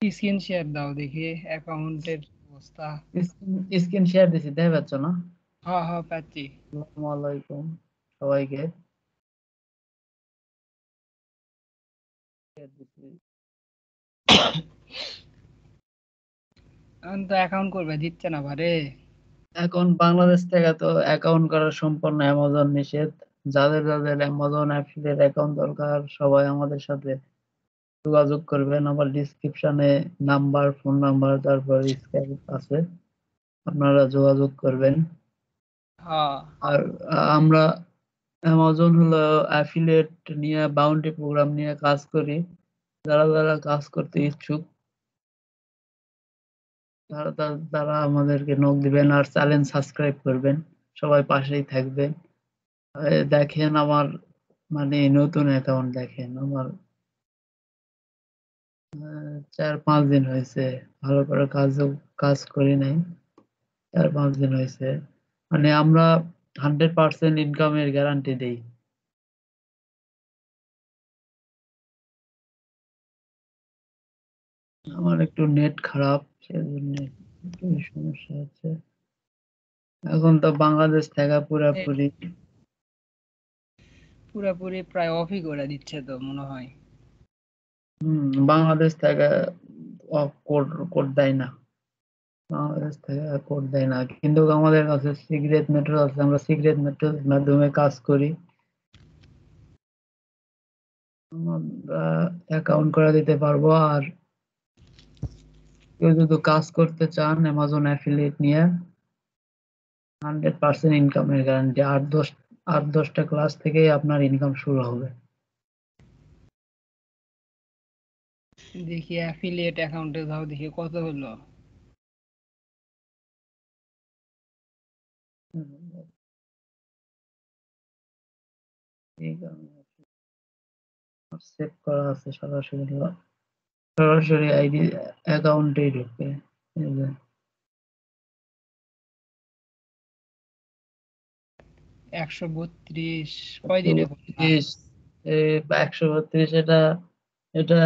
Screen share দাও দেখি অ্যাকাউন্টের অবস্থা। স্ক্রিন শেয়ার দিছি, দেখতে পাচ্ছ না? হ্যাঁ হ্যাঁ পাচ্ছি। আসসালামু আলাইকুম সবাইকে। share দিছি। এখন তো অ্যাকাউন্ট করবে দিচ্ছে না ভারে। এখন বাংলাদেশ থেকে তো অ্যাকাউন্ট করা সম্পূর্ণ অ্যামাজন নিষেধ। যাদের যাদের অ্যামাজন অ্যাফিলিয়েট অ্যাকাউন্ট দরকার সবাই আমাদের সাথে যোগাযোগ করবেন। আমার ডিসক্রিপশনে নাম্বার, ফোন নাম্বার, তারপর স্কাইপ আছে, আপনারা যোগাযোগ করবেন। হ্যাঁ আর আমরা অ্যামাজন হলো অ্যাফিলিয়েট নিয়ে, বাউন্টি প্রোগ্রাম নিয়ে কাজ করি। যারা যারা কাজ করতে ইচ্ছুক তারা আমাদেরকে নক দিবেন আর চ্যানেল সাবস্ক্রাইব করবেন। সবাই পাশেই থাকবেন। দেখেন আমার মানে নতুন অ্যাকাউন্ট, দেখেন আমার 4-5 দিন হয়েছে, ভালো করে কাজ করি নাই। 4-5 দিন হয়েছে। মানে আমরা 100% ইনকামের গ্যারান্টি দেই। আমার একটু নেট খারাপ, সেজন্য একটু সমস্যা হচ্ছে। এখন তো বাংলাদেশ থেকে পুরাপুরি পুরাপুরি প্রায় অফই করে দিচ্ছে তো মনে হয়। বাংলাদেশ থেকে কোড কোড দেয় না। বাংলাদেশ থেকে কোড দেয় না, কিন্তু আমাদের কাছে সিক্রেট মেথড আছে, আমরা সিক্রেট মেথড মাধ্যমে কাজ করি। আমরা অ্যাকাউন্ট করে দিতে পারবো। আর কেউ যদি কাজ করতে চান অ্যামাজন অ্যাফিলিয়েট নিয়ে, 100% ইনকামের গ্যারান্টি। 8-10টা ক্লাস থেকেই আপনার ইনকাম শুরু হবে। দেখি অ্যাফিলিয়েট অ্যাকাউন্টে দাও দেখি কত হলো। সেভ করা আছে, সরাসরি আইডি অ্যাকাউন্টেই ঢুকবে। এই যে 132 কয়দিনে করলা? 132, 132, এটা এটা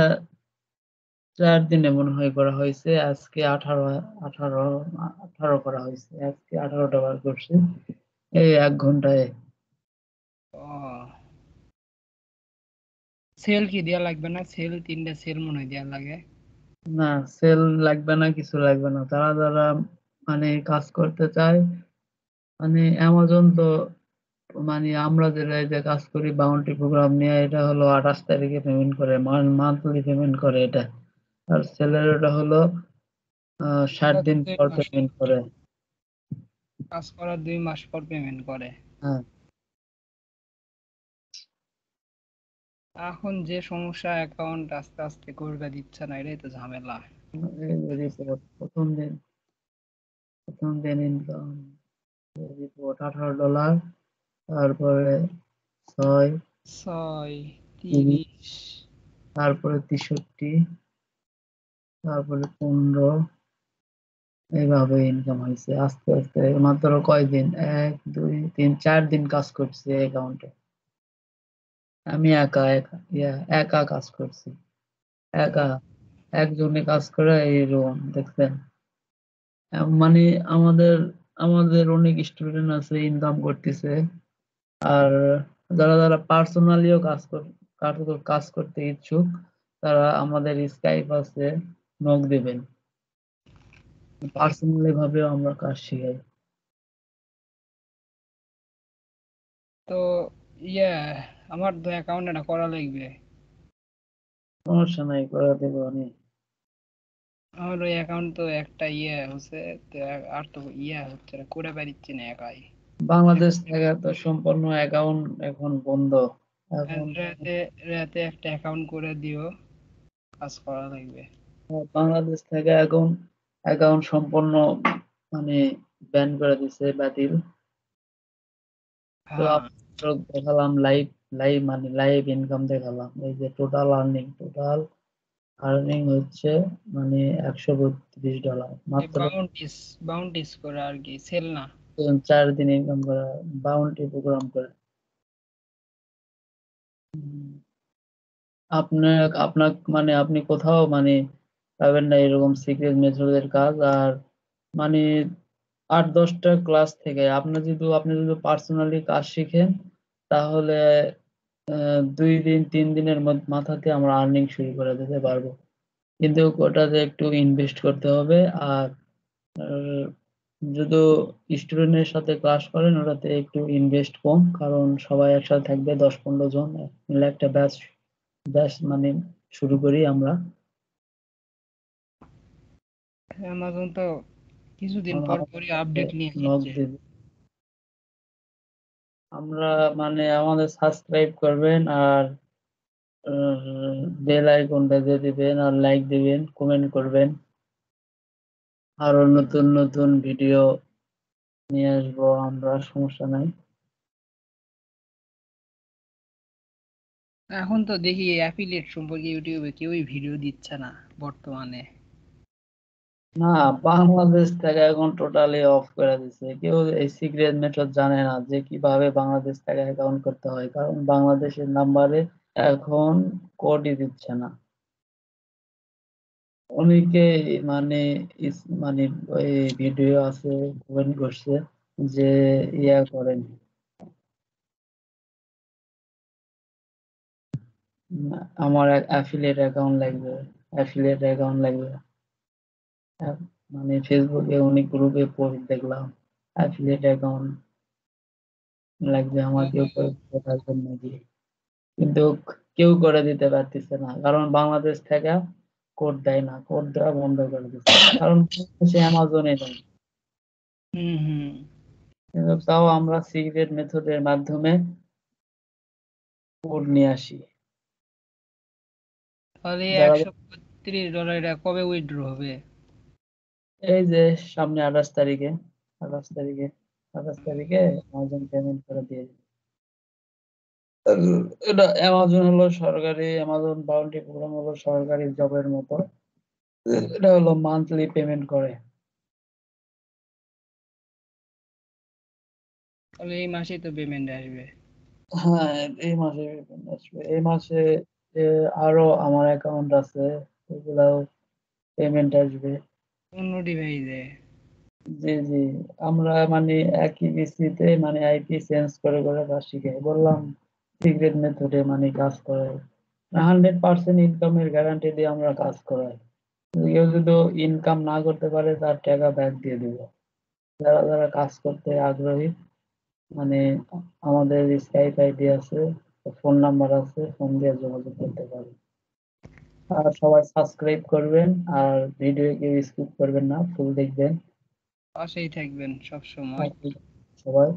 4 দিনে মনে হয় করা হয়েছে। আজকে 18 18 করা হয়েছে। আজকে 18টা বার করছি এই 1 ঘন্টায়। ও সেল কি দেয়া লাগবে না? সেল 3টা সেল মনে হয় দেয়া লাগে। না, সেল লাগবে না, কিছু লাগবে না। তারা যারা মানে কাজ করতে চায়, মানে অ্যামাজন তো মানে আমরা যেটা এই যে কাজ করি বাউন্টি প্রোগ্রাম নিয়ে, এটা হলো 28 তারিখে পেমেন্ট করে, মান্থলি পেমেন্ট করে এটা। আর সেলের ওটা হলো 60 দিন 2 পর মাস পেমেন্ট করে। কাজ করার 2 মাস পর পেমেন্ট করে। হ্যাঁ, এখন যে সমস্যা অ্যাকাউন্ট আস্তে আস্তে করবে দিচ্ছে না, এটাই তো ঝামেলা। এই রিপোর্ট প্রথম দিন ইনকাম রিপোর্ট $18, তারপরে 6, 6, 30, 30। তারপরে 63, তারপরে 15। এইভাবে ইনকাম হয়েছে আস্তে আস্তে। মাত্র কয়দিন, 1-2-3-4 দিন কাজ করছি অ্যাকাউন্টে। আমি একা কাজ করছি, একা। একজনে কাজ করে এইরকম দেখছেন। মানে আমাদের আমাদের অনেক স্টুডেন্ট আছে ইনকাম করতেছে। আর যারা যারা পার্সোনালিও কাজ করতে ইচ্ছুক, তারা আমাদের স্কাইপ আছে, নক দিবেন। পার্সোনালি ভাবেও আমরা কাজ শিখাই। তো ইয়া আমার তো অ্যাকাউন্ট এটা করা লাগবে। সমস্যা নাই, করে দেবো আমি। আমার ওই অ্যাকাউন্ট তো একটা হচ্ছে, তো আর তো হচ্ছে না, করে পারিচ্ছি না একাই। বাংলাদেশ থেকে তো সম্পূর্ণ অ্যাকাউন্ট এখন বন্ধ। আর এখন রাতে রাতে একটা অ্যাকাউন্ট করে দিও, কাজ করা লাগবে। বাংলাদেশ থেকে অ্যাকাউন্ট অ্যাকাউন্ট সম্পূর্ণ মানে ব্যান করে দিছে, বাতিল। তো হ্যাঁ আপনার দেখালাম লাইভ, মানে লাইভ ইনকাম দেখালাম। এই যে টোটাল আর্নিং হচ্ছে মানে $132 মাত্র। বাউন্টিস করে আর কি, সেল না। 4 দিন ইনকাম করা বাউন্টি প্রোগ্রাম করে। উম, আপনার আপনার মানে আপনি কোথাও মানে পাবেন না এরকম সিক্রেট মেথডের কাজ। আর মানে 8-10টা ক্লাস থেকে আপনি যদি পার্সোনালি কাজ শিখেন তাহলে 2 দিন 3 দিনের মাথাতে আমরা আর্নিং শুরু করে দিতে পারবো। কিন্তু ওটাতে একটু ইনভেস্ট করতে হবে। আর আর যদি স্টুডেন্টের সাথে ক্লাস করেন ওটাতে একটু ইনভেস্ট কম, কারণ সবাই একসাথে থাকবে 10-15 জন মিলে একটা ব্যাচ ব্যাচ মানে শুরু করি আমরা। অ্যামাজন তো কিছুদিন পর পরই আমাকে আপডেট নিয়ে নক নিচ্ছে। দিবে। আমরা মানে আমাদের সাবস্ক্রাইব করবেন আর বেল আইকনটা দিয়ে দিবেন আর লাইক দিবেন, কমেন্ট করবেন। আরো নতুন নতুন ভিডিও নিয়ে আসবো আমরা, সমস্যা নাই। এখন তো দেখি অ্যাফিলিয়েট সম্পর্কে ইউটিউবে কেউই ভিডিও দিচ্ছে না বর্তমানে। না, বাংলাদেশ থেকে এখন টোটালি অফ করে দিছে। কেউ এই সিক্রেট মেথড জানে না যে কিভাবে বাংলাদেশ থেকে অ্যাকাউন্ট করতে হয়, কারণ বাংলাদেশের নাম্বারে এখন কোডই দিচ্ছে না। অনেকে মানে মানে ওই ভিডিও আছে, কমেন্ট করছে যে ইয়া করেন, আমার অ্যাফিলিয়েট অ্যাকাউন্ট লাগবে, অ্যাফিলিয়েট অ্যাকাউন্ট লাগবে। মানে ফেসবুকে অনেক গ্রুপে পোস্ট দেখলাম অ্যাফিলিয়েট অ্যাকাউন্ট লাগবে, আমাকেও করে দিতে পারবেন নাকি। কিন্তু কেউ করে দিতে পারতেছে না, কারণ বাংলাদেশ থেকে কোড দেয় না, কোড দেওয়া বন্ধ করে দিচ্ছে, কারণ সে অ্যামাজনে নেই। হুম হুম। কিন্তু তাও আমরা সিক্রেট মেথডের মাধ্যমে কোড নিয়ে আসি। তাহলে যারা 132 ডলার এটা কবে উইথড্র হবে? এই যে সামনে 28 তারিখে, 28 তারিখে, 28 তারিখে অ্যামাজন পেমেন্ট করে দিয়ে দিবে। আর এটা অ্যামাজন হলো সরকারি, অ্যামাজন বাউন্টি প্রোগ্রাম হলো সরকারি জবের মতো। এটা হলো মান্থলি পেমেন্ট করে। তাহলে এই মাসেই তো পেমেন্ট আসবে। হ্যাঁ, এই মাসে payment আসবে। এই মাসে আরো আমার অ্যাকাউন্ট আছে, ওগুলাও পেমেন্ট আসবে। অন্য ডিভাইসে? জি জি, আমরা মানে একই পিসিতে মানে আইপি চেঞ্জ করে করে কাজ শিখাই। বললাম সিক্রেট মেথডে মানে কাজ করে 100% ইনকামের গ্যারান্টি দিয়ে আমরা কাজ করাই। কেউ যদি ইনকাম না করতে পারে তার টাকা ব্যাক দিয়ে দিব। যারা যারা কাজ করতে আগ্রহী মানে আমাদের স্কাইপ আইডি আছে, ফোন নাম্বার আছে, ফোন দিয়ে যোগাযোগ করতে পারেন। আর সবাই সাবস্ক্রাইব করবেন আর ভিডিও কেউ স্কিপ করবেন না, ফুল দেখবেন। পাশেই থাকবেন সব সময়। আর সবাই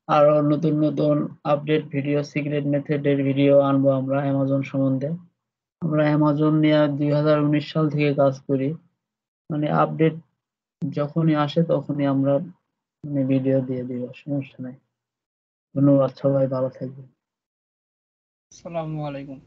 আরো নতুন নতুন আপডেট ভিডিও, সিক্রেট মেথডের ভিডিও আনবো আমরা অ্যামাজন সম্বন্ধে। আমরা অ্যামাজন নিয়ে 2019 সাল থেকে কাজ করি, মানে আপডেট যখনই আসে তখনই আমরা মানে ভিডিও দিয়ে দিব, সমস্যা নাই। ধন্যবাদ, সবাই ভালো থাকবেন। আসসালামু আলাইকুম।